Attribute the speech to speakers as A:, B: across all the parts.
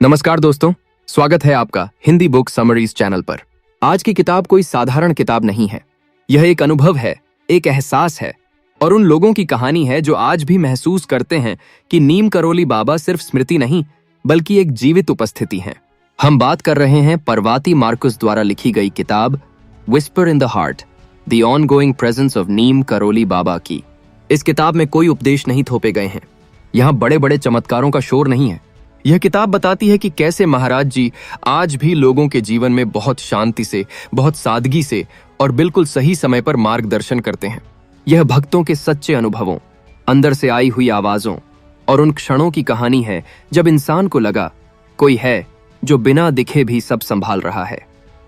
A: नमस्कार दोस्तों, स्वागत है आपका हिंदी बुक समरीज चैनल पर। आज की किताब कोई साधारण किताब नहीं है। यह एक अनुभव है, एक एहसास है और उन लोगों की कहानी है जो आज भी महसूस करते हैं कि नीम करोली बाबा सिर्फ स्मृति नहीं बल्कि एक जीवित उपस्थिति है। हम बात कर रहे हैं परवाती मार्कुस द्वारा लिखी गई किताब whisper in the heart, the ongoing presence of Neem Karoli Baba की। इस किताब में कोई उपदेश नहीं थोपे गए हैं, यहाँ बड़े बड़े चमत्कारों का शोर नहीं है। यह किताब बताती है कि कैसे महाराज जी आज भी लोगों के जीवन में बहुत शांति से, बहुत सादगी से और बिल्कुल सही समय पर मार्गदर्शन करते हैं। यह भक्तों के सच्चे अनुभवों, अंदर से आई हुई आवाजों और उन क्षणों की कहानी है जब इंसान को लगा कोई है जो बिना दिखे भी सब संभाल रहा है।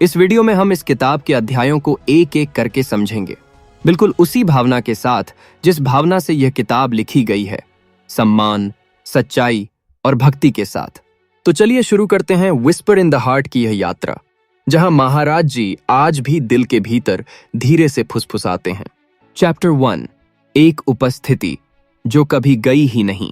A: इस वीडियो में हम इस किताब के अध्यायों को एक एक करके समझेंगे, बिल्कुल उसी भावना के साथ जिस भावना से यह किताब लिखी गई है, सम्मान, सच्चाई और भक्ति के साथ। तो चलिए शुरू करते हैं विस्पर इन द हार्ट की यह यात्रा, जहां महाराज जी आज भी दिल के भीतर धीरे से फुसफुसाते हैं। चैप्टर 1, एक उपस्थिति जो कभी गई ही नहीं।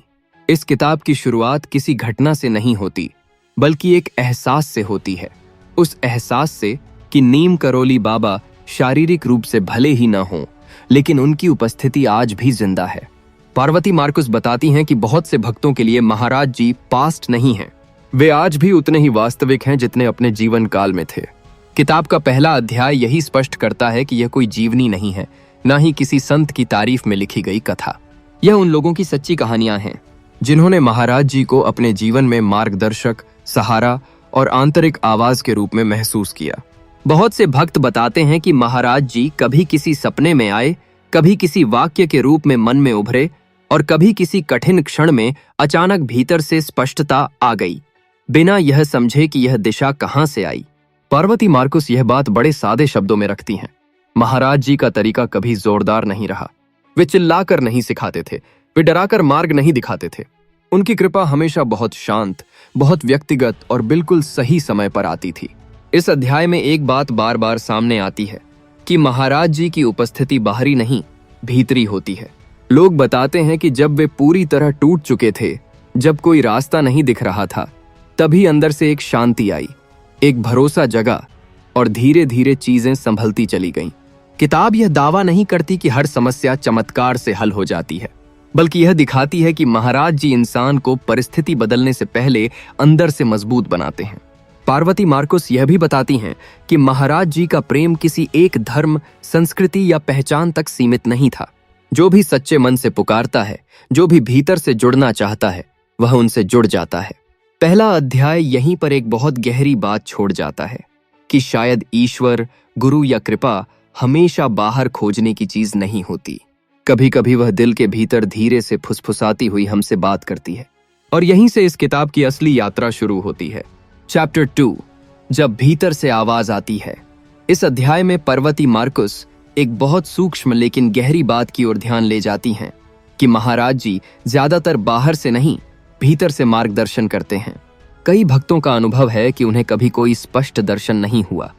A: इस किताब की शुरुआत किसी घटना से नहीं होती बल्कि एक एहसास से होती है। उस एहसास से कि नीम करोली बाबा शारीरिक रूप से भले ही न हों, लेकिन उनकी उपस्थिति आज भी जिंदा है। पार्वती मार्कुस बताती हैं कि बहुत से भक्तों के लिए महाराज जी पास्ट नहीं हैं, वे आज भी उतने ही वास्तविक हैं जितने अपने जीवन काल में थे। किताब का पहला अध्याय यही स्पष्ट करता है कि यह कोई जीवनी नहीं है, न ही किसी संत की तारीफ में लिखी गई कथा। यह उन लोगों की सच्ची कहानियां हैं जिन्होंने महाराज जी को अपने जीवन में मार्गदर्शक, सहारा और आंतरिक आवाज के रूप में महसूस किया। बहुत से भक्त बताते हैं कि महाराज जी कभी किसी सपने में आए, कभी किसी वाक्य के रूप में मन में उभरे और कभी किसी कठिन क्षण में अचानक भीतर से स्पष्टता आ गई, बिना यह समझे कि यह दिशा कहां से आई। पार्वती मार्कुस यह बात बड़े सादे शब्दों में रखती हैं। महाराज जी का तरीका कभी जोरदार नहीं रहा। वे चिल्लाकर नहीं सिखाते थे, वे डराकर मार्ग नहीं दिखाते थे। उनकी कृपा हमेशा बहुत शांत, बहुत व्यक्तिगत और बिल्कुल सही समय पर आती थी। इस अध्याय में एक बात बार बार सामने आती है कि महाराज जी की उपस्थिति बाहरी नहीं, भीतरी होती है। लोग बताते हैं कि जब वे पूरी तरह टूट चुके थे, जब कोई रास्ता नहीं दिख रहा था, तभी अंदर से एक शांति आई, एक भरोसा जगा और धीरे धीरे चीजें संभलती चली गईं। किताब यह दावा नहीं करती कि हर समस्या चमत्कार से हल हो जाती है, बल्कि यह दिखाती है कि महाराज जी इंसान को परिस्थिति बदलने से पहले अंदर से मजबूत बनाते हैं। पार्वती मार्कुस यह भी बताती हैं कि महाराज जी का प्रेम किसी एक धर्म, संस्कृति या पहचान तक सीमित नहीं था। जो भी सच्चे मन से पुकारता है, जो भी भीतर से जुड़ना चाहता है, वह उनसे जुड़ जाता है। पहला अध्याय यहीं पर एक बहुत गहरी बात छोड़ जाता है कि शायद ईश्वर, गुरु या कृपा हमेशा बाहर खोजने की चीज नहीं होती। कभी कभी वह दिल के भीतर धीरे से फुसफुसाती हुई हमसे बात करती है। और यहीं से इस किताब की असली यात्रा शुरू होती है। चैप्टर 2, जब भीतर से आवाज आती है। इस अध्याय में पार्वती मार्कुस एक बहुत सूक्ष्म लेकिन गहरी बात की ओर ध्यान ले जाती हैं कि महाराज जी ज्यादातर बाहर से नहीं, भीतर से मार्गदर्शन करते हैं। कई भक्तों का अनुभव है कि उन्हें कभी कोई स्पष्ट दर्शन नहीं हुआ,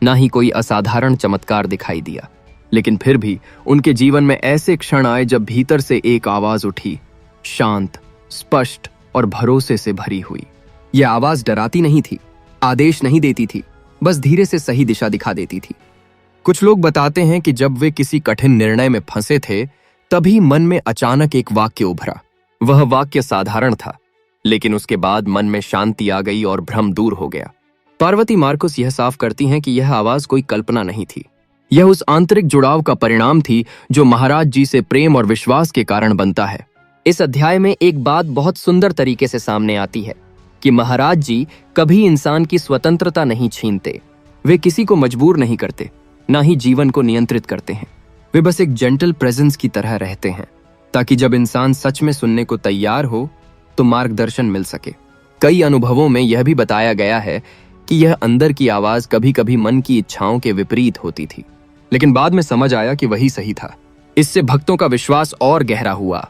A: ना ही कोई असाधारण चमत्कार दिखाई दिया, लेकिन फिर भी उनके जीवन में ऐसे क्षण आए जब भीतर से एक आवाज उठी, शांत, स्पष्ट और भरोसे से भरी हुई। यह आवाज डराती नहीं थी, आदेश नहीं देती थी, बस धीरे से सही दिशा दिखा देती थी। कुछ लोग बताते हैं कि जब वे किसी कठिन निर्णय में फंसे थे, तभी मन में अचानक एक वाक्य उभरा। वह वाक्य साधारण था, लेकिन उसके बाद मन में शांति आ गई और भ्रम दूर हो गया। पार्वती मार्कुस यह साफ करती हैं कि यह आवाज कोई कल्पना नहीं थी, यह उस आंतरिक जुड़ाव का परिणाम थी जो महाराज जी से प्रेम और विश्वास के कारण बनता है। इस अध्याय में एक बात बहुत सुंदर तरीके से सामने आती है कि महाराज जी कभी इंसान की स्वतंत्रता नहीं छीनते। वे किसी को मजबूर नहीं करते, ना ही जीवन को नियंत्रित करते हैं। वे बस एक जेंटल प्रेजेंस की तरह रहते हैं, ताकि जब इंसान सच में सुनने को तैयार हो तो मार्गदर्शन मिल सके। कई अनुभवों में यह भी बताया गया है कि यह अंदर की आवाज कभी कभी मन की इच्छाओं के विपरीत होती थी, लेकिन बाद में समझ आया कि वही सही था। इससे भक्तों का विश्वास और गहरा हुआ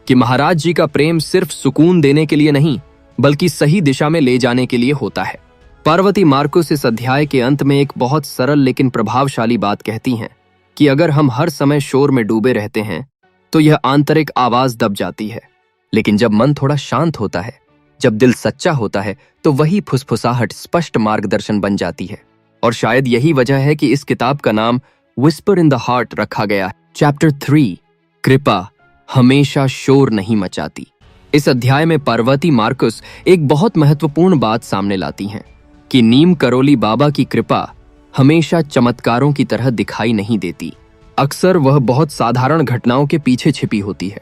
A: कि महाराज जी का प्रेम सिर्फ सुकून देने के लिए नहीं, बल्कि सही दिशा में ले जाने के लिए होता है। पार्वती मार्कुस इस अध्याय के अंत में एक बहुत सरल लेकिन प्रभावशाली बात कहती हैं कि अगर हम हर समय शोर में डूबे रहते हैं तो यह आंतरिक आवाज दब जाती है, लेकिन जब मन थोड़ा शांत होता है जब दिल सच्चा होता है तो वही फुसफुसाहट स्पष्ट मार्गदर्शन बन जाती है। और शायद यही वजह है कि इस किताब का नाम विस्पर इन द हार्ट रखा गया है। चैप्टर 3, कृपा हमेशा शोर नहीं मचाती। इस अध्याय में पार्वती मार्कुस एक बहुत महत्वपूर्ण बात सामने लाती हैं कि नीम करोली बाबा की कृपा हमेशा चमत्कारों की तरह दिखाई नहीं देती। अक्सर वह बहुत साधारण घटनाओं के पीछे छिपी होती है।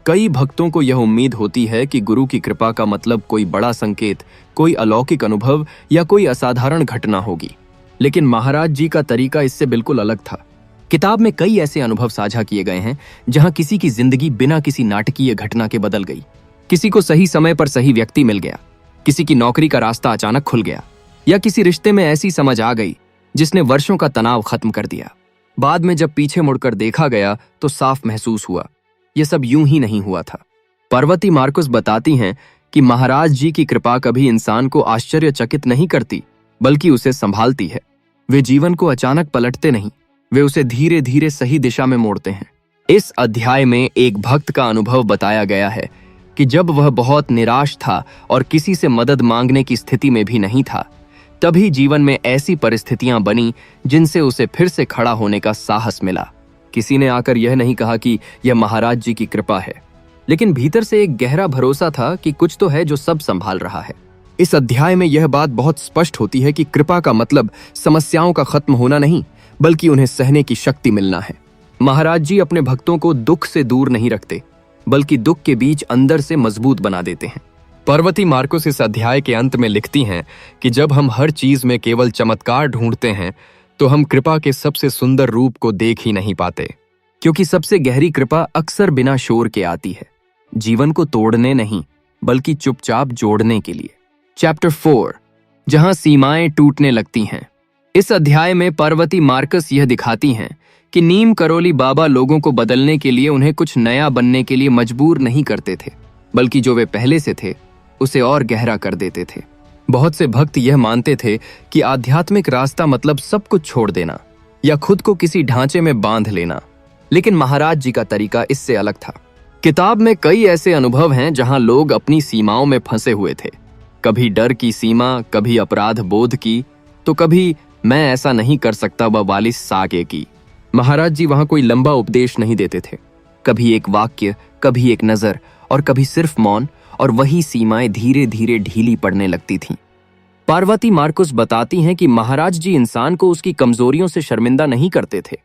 A: कई भक्तों को यह उम्मीद होती है कि गुरु की कृपा का मतलब कोई बड़ा संकेत, कोई अलौकिक अनुभव या कोई असाधारण घटना होगी। लेकिन महाराज जी का तरीका इससे बिल्कुल अलग था। किताब में कई ऐसे अनुभव साझा किए गए हैं जहां किसी की जिंदगी बिना किसी नाटकीय घटना के बदल गई। किसी को सही समय पर सही व्यक्ति मिल गया, किसी की नौकरी का रास्ता अचानक खुल गया, या किसी रिश्ते में ऐसी समझ आ गई जिसने वर्षों का तनाव खत्म कर दिया। बाद में जब पीछे मुड़कर देखा गया तो साफ महसूस हुआ यह सब यूं ही नहीं हुआ था। पार्वती मार्कुस बताती हैं कि महाराज जी की कृपा कभी इंसान को आश्चर्यचकित नहीं करती, बल्कि उसे संभालती है। वे जीवन को अचानक पलटते नहीं, वे उसे धीरे धीरे सही दिशा में मोड़ते हैं। इस अध्याय में एक भक्त का अनुभव बताया गया है कि जब वह बहुत निराश था और किसी से मदद मांगने की स्थिति में भी नहीं था, तभी जीवन में ऐसी परिस्थितियां बनी जिनसे उसे फिर से खड़ा होने का साहस मिला। किसी ने आकर यह नहीं कहा कि यह महाराज जी की कृपा है, लेकिन भीतर से एक गहरा भरोसा था कि कुछ तो है जो सब संभाल रहा है। इस अध्याय में यह बात बहुत स्पष्ट होती है कि कृपा का मतलब समस्याओं का खत्म होना नहीं, बल्कि उन्हें सहने की शक्ति मिलना है। महाराज जी अपने भक्तों को दुख से दूर नहीं रखते, बल्कि दुख के बीच अंदर से मजबूत बना देते हैं। पार्वती मार्कुस इस अध्याय के अंत में लिखती हैं कि जब हम हर चीज में केवल चमत्कार ढूंढते हैं तो हम कृपा के सबसे सुंदर रूप को देख ही नहीं पाते, क्योंकि सबसे गहरी कृपा अक्सर बिना शोर के आती है, जीवन को तोड़ने नहीं बल्कि चुपचाप जोड़ने के लिए। चैप्टर 4, जहां सीमाएं टूटने लगती हैं। इस अध्याय में पार्वती मार्कस यह दिखाती हैं कि नीम करोली बाबा लोगों को बदलने के लिए उन्हें कुछ नया बनने के लिए मजबूर नहीं करते थे, बल्कि जो वे पहले से थे उसे और गहरा कर देते थे। बहुत से भक्त यह मानते थे कि आध्यात्मिक रास्ता मतलब सब कुछ छोड़ देना या खुद को किसी ढांचे में बांध लेना, लेकिन महाराज जी का तरीका इससे अलग था। किताब में कई ऐसे अनुभव हैं जहां लोग अपनी सीमाओं में फंसे हुए थे, कभी डर की सीमा, कभी अपराध बोध की, तो कभी मैं ऐसा नहीं कर सकता वाली साके की। महाराज जी वहां कोई लंबा उपदेश नहीं देते थे, कभी एक वाक्य, कभी एक नजर और कभी सिर्फ मौन, और वही सीमाएं धीरे धीरे ढीली पड़ने लगती थीं। पार्वती मार्कुस बताती हैं कि महाराज जी इंसान को उसकी कमजोरियों से शर्मिंदा नहीं करते थे।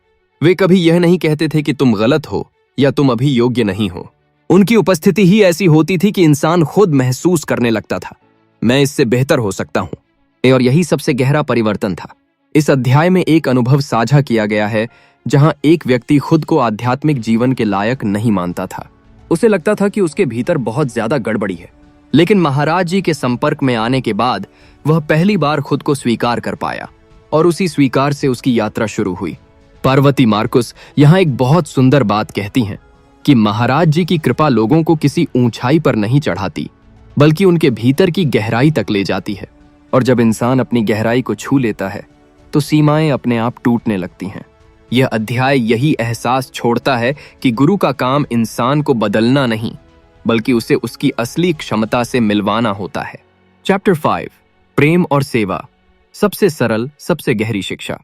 A: वे कभी यह नहीं कहते थे कि तुम गलत हो या तुम अभी योग्य नहीं हो। उनकी उपस्थिति ही ऐसी होती थी कि इंसान खुद महसूस करने लगता था, मैं इससे बेहतर हो सकता हूं। और यही सबसे गहरा परिवर्तन था। इस अध्याय में एक अनुभव साझा किया गया है जहां एक व्यक्ति खुद को आध्यात्मिक जीवन के लायक नहीं मानता था। उसे लगता था कि उसके भीतर बहुत ज्यादा गड़बड़ी है, लेकिन महाराज जी के संपर्क में आने के बाद वह पहली बार खुद को स्वीकार कर पाया और उसी स्वीकार से उसकी यात्रा शुरू हुई। पार्वती मार्कुस यहाँ एक बहुत सुंदर बात कहती हैं कि महाराज जी की कृपा लोगों को किसी ऊंचाई पर नहीं चढ़ाती, बल्कि उनके भीतर की गहराई तक ले जाती है। और जब इंसान अपनी गहराई को छू लेता है तो सीमाएं अपने आप टूटने लगती हैं। यह अध्याय यही एहसास छोड़ता है कि गुरु का काम इंसान को बदलना नहीं, बल्कि उसे उसकी असली क्षमता से मिलवाना होता है। चैप्टर 5, प्रेम और सेवा, सबसे सरल, सबसे गहरी शिक्षा।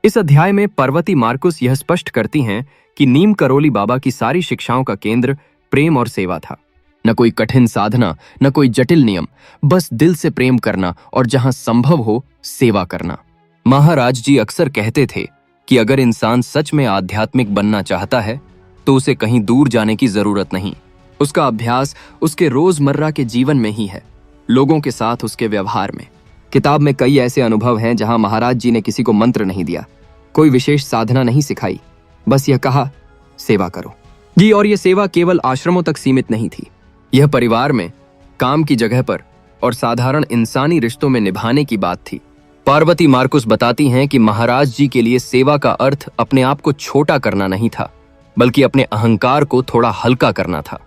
A: इस अध्याय में पार्वती मार्कुस यह स्पष्ट करती हैं कि नीम करोली बाबा की सारी शिक्षाओं का केंद्र प्रेम और सेवा था। न कोई कठिन साधना, न कोई जटिल नियम, बस दिल से प्रेम करना और जहां संभव हो सेवा करना। महाराज जी अक्सर कहते थे कि अगर इंसान सच में आध्यात्मिक बनना चाहता है तो उसे कहीं दूर जाने की जरूरत नहीं, उसका अभ्यास उसके रोजमर्रा के जीवन में ही है, लोगों के साथ उसके व्यवहार में। किताब में कई ऐसे अनुभव हैं जहां महाराज जी ने किसी को मंत्र नहीं दिया, कोई विशेष साधना नहीं सिखाई, बस यह कहा सेवा करो जी। और यह सेवा केवल आश्रमों तक सीमित नहीं थी, यह परिवार में, काम की जगह पर और साधारण इंसानी रिश्तों में निभाने की बात थी। पार्वती मार्कुस बताती हैं कि महाराज जी के लिए सेवा का अर्थ अपने आप को छोटा करना नहीं था, बल्कि अपने अहंकार को थोड़ा हल्का करना था।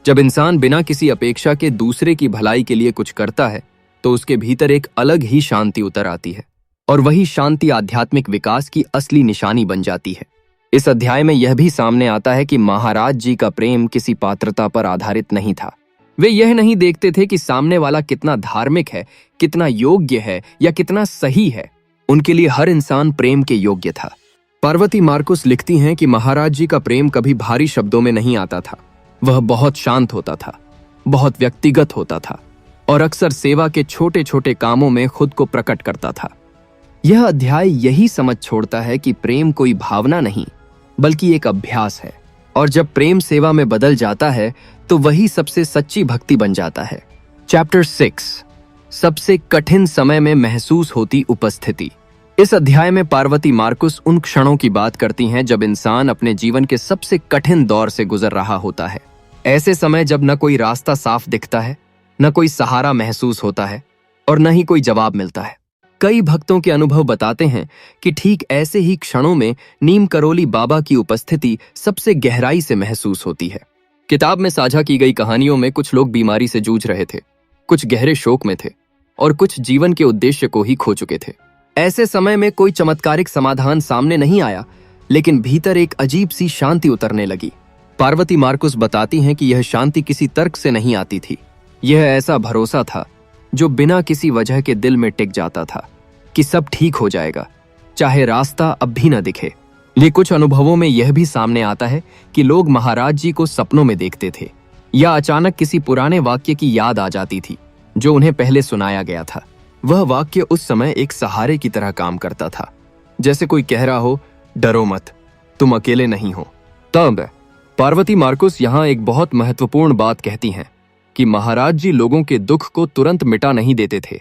A: जब इंसान बिना किसी अपेक्षा के दूसरे की भलाई के लिए कुछ करता है तो उसके भीतर एक अलग ही शांति उतर आती है, और वही शांति आध्यात्मिक विकास की असली निशानी बन जाती है। इस अध्याय में यह भी सामने आता है कि महाराज जी का प्रेम किसी पात्रता पर आधारित नहीं था, वे यह नहीं देखते थे कि सामने वाला कितना धार्मिक है, कितना योग्य है या कितना सही है। उनके लिए हर इंसान प्रेम के योग्य था। पार्वती मार्कुस लिखती हैं कि महाराज जी का प्रेम कभी भारी शब्दों में नहीं आता था। वह बहुत शांत होता था, बहुत व्यक्तिगत होता था और अक्सर सेवा के छोटे छोटे कामों में खुद को प्रकट करता था। यह अध्याय यही समझ छोड़ता है कि प्रेम कोई भावना नहीं बल्कि एक अभ्यास है, और जब प्रेम सेवा में बदल जाता है तो वही सबसे सच्ची भक्ति बन जाता है। चैप्टर 6, सबसे कठिन समय में महसूस होती उपस्थिति। इस अध्याय में पार्वती मार्कुस उन क्षणों की बात करती हैं जब इंसान अपने जीवन के सबसे कठिन दौर से गुजर रहा होता है। ऐसे समय जब न कोई रास्ता साफ दिखता है, न कोई सहारा महसूस होता है और न ही कोई जवाब मिलता है। कई भक्तों के अनुभव बताते हैं कि ठीक ऐसे ही क्षणों में नीम करोली बाबा की उपस्थिति सबसे गहराई से महसूस होती है। किताब में साझा की गई कहानियों में कुछ लोग बीमारी से जूझ रहे थे, कुछ गहरे शोक में थे और कुछ जीवन के उद्देश्य को ही खो चुके थे। ऐसे समय में कोई चमत्कारिक समाधान सामने नहीं आया, लेकिन भीतर एक अजीब सी शांति उतरने लगी। पार्वती मार्कुस बताती हैं कि यह शांति किसी तर्क से नहीं आती थी। यह ऐसा भरोसा था जो बिना किसी वजह के दिल में टिक जाता था कि सब ठीक हो जाएगा, चाहे रास्ता अब भी न दिखे। लेकिन कुछ अनुभवों में यह भी सामने आता है कि लोग महाराज जी को सपनों में देखते थे या अचानक किसी पुराने वाक्य की याद आ जाती थी जो उन्हें पहले सुनाया गया था। वह वाक्य उस समय एक सहारे की तरह काम करता था, जैसे कोई कह रहा हो, डरो मत, तुम अकेले नहीं हो। तब पार्वती मार्कुस यहाँ एक बहुत महत्वपूर्ण बात कहती हैं कि महाराज जी लोगों के दुख को तुरंत मिटा नहीं देते थे,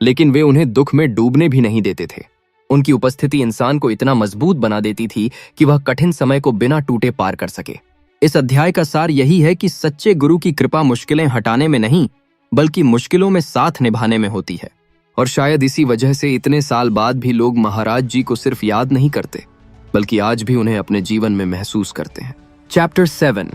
A: लेकिन वे उन्हें दुख में डूबने भी नहीं देते थे। उनकी उपस्थिति इंसान को इतना मजबूत बना देती थी कि वह कठिन समय को बिना टूटे पार कर सके। इस अध्याय का सार यही है कि सच्चे गुरु की कृपा मुश्किलें हटाने में नहीं बल्कि मुश्किलों में साथ निभाने में होती है। और शायद इसी वजह से इतने साल बाद भी लोग महाराज जी को सिर्फ याद नहीं करते बल्कि आज भी उन्हें अपने जीवन में महसूस करते हैं। चैप्टर 7,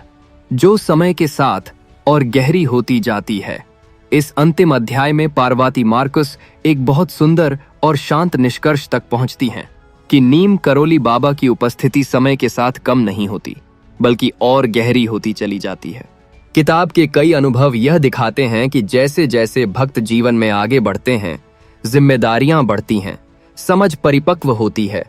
A: जो समय के साथ और गहरी होती जाती है। इस अंतिम अध्याय में पार्वती मार्कुस एक बहुत सुंदर और शांत निष्कर्ष तक पहुंचती हैं कि नीम करोली बाबा की उपस्थिति समय के साथ कम नहीं होती बल्कि और गहरी होती चली जाती है। किताब के कई अनुभव यह दिखाते हैं कि जैसे जैसे भक्त जीवन में आगे बढ़ते हैं, जिम्मेदारियां बढ़ती हैं, समझ परिपक्व होती है,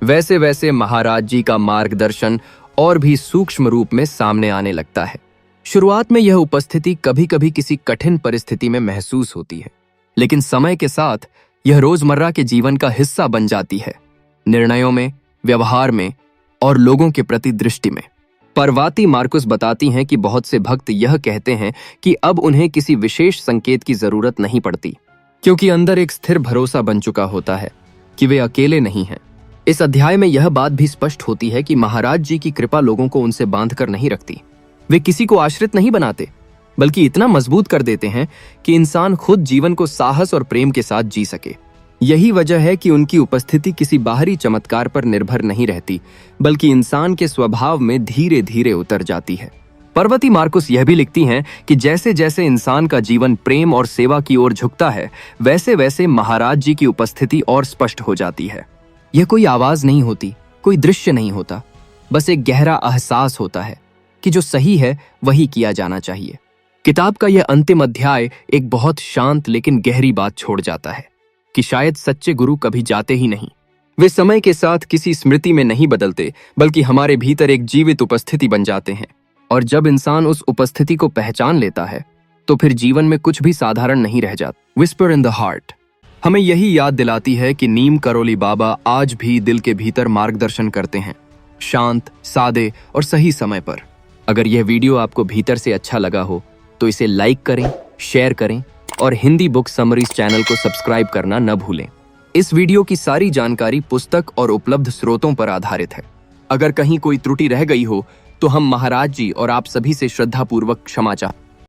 A: वैसे वैसे महाराज जी का मार्गदर्शन और भी सूक्ष्म रूप में सामने आने लगता है। शुरुआत में यह उपस्थिति कभी कभी किसी कठिन परिस्थिति में महसूस होती है, लेकिन समय के साथ यह रोजमर्रा के जीवन का हिस्सा बन जाती है, निर्णयों में, व्यवहार में और लोगों के प्रति दृष्टि में। पार्वती मार्कुस बताती हैं कि बहुत से भक्त यह कहते हैं कि अब उन्हें किसी विशेष संकेत की जरूरत नहीं पड़ती, क्योंकि अंदर एक स्थिर भरोसा बन चुका होता है कि वे अकेले नहीं हैं। इस अध्याय में यह बात भी स्पष्ट होती है कि महाराज जी की कृपा लोगों को उनसे बांधकर नहीं रखती। वे किसी को आश्रित नहीं बनाते बल्कि इतना मजबूत कर देते हैं कि इंसान खुद जीवन को साहस और प्रेम के साथ जी सके। यही वजह है कि उनकी उपस्थिति किसी बाहरी चमत्कार पर निर्भर नहीं रहती बल्कि इंसान के स्वभाव में धीरे धीरे उतर जाती है। पार्वती मार्कुस यह भी लिखती हैं कि जैसे जैसे इंसान का जीवन प्रेम और सेवा की ओर झुकता है, वैसे वैसे महाराज जी की उपस्थिति और स्पष्ट हो जाती है। यह कोई आवाज नहीं होती, कोई दृश्य नहीं होता, बस एक गहरा एहसास होता है कि जो सही है वही किया जाना चाहिए। किताब का यह अंतिम अध्याय एक बहुत शांत लेकिन गहरी बात छोड़ जाता है कि शायद सच्चे गुरु कभी जाते ही नहीं। वे समय के साथ किसी स्मृति में नहीं बदलते बल्कि हमारे भीतर एक जीवित उपस्थिति बन जाते हैं, और जब इंसान उस उपस्थिति को पहचान लेता है तो फिर जीवन में कुछ भी साधारण नहीं रह जाता। विस्पर इन द हार्ट हमें यही याद दिलाती है कि नीम करोली बाबा आज भी दिल के भीतर मार्गदर्शन करते हैं, शांत, सादे और सही समय पर। अगर यह वीडियो आपको भीतर से अच्छा लगा हो तो इसे लाइक करें, शेयर करें और हिंदी बुक समरीज चैनल को सब्सक्राइब करना न भूलें। इस वीडियो की सारी जानकारी पुस्तक और उपलब्ध स्रोतों पर आधारित है। अगर कहीं कोई त्रुटि रह गई हो तो हम महाराज जी और आप सभी से श्रद्धापूर्वक क्षमा चाहते हैं।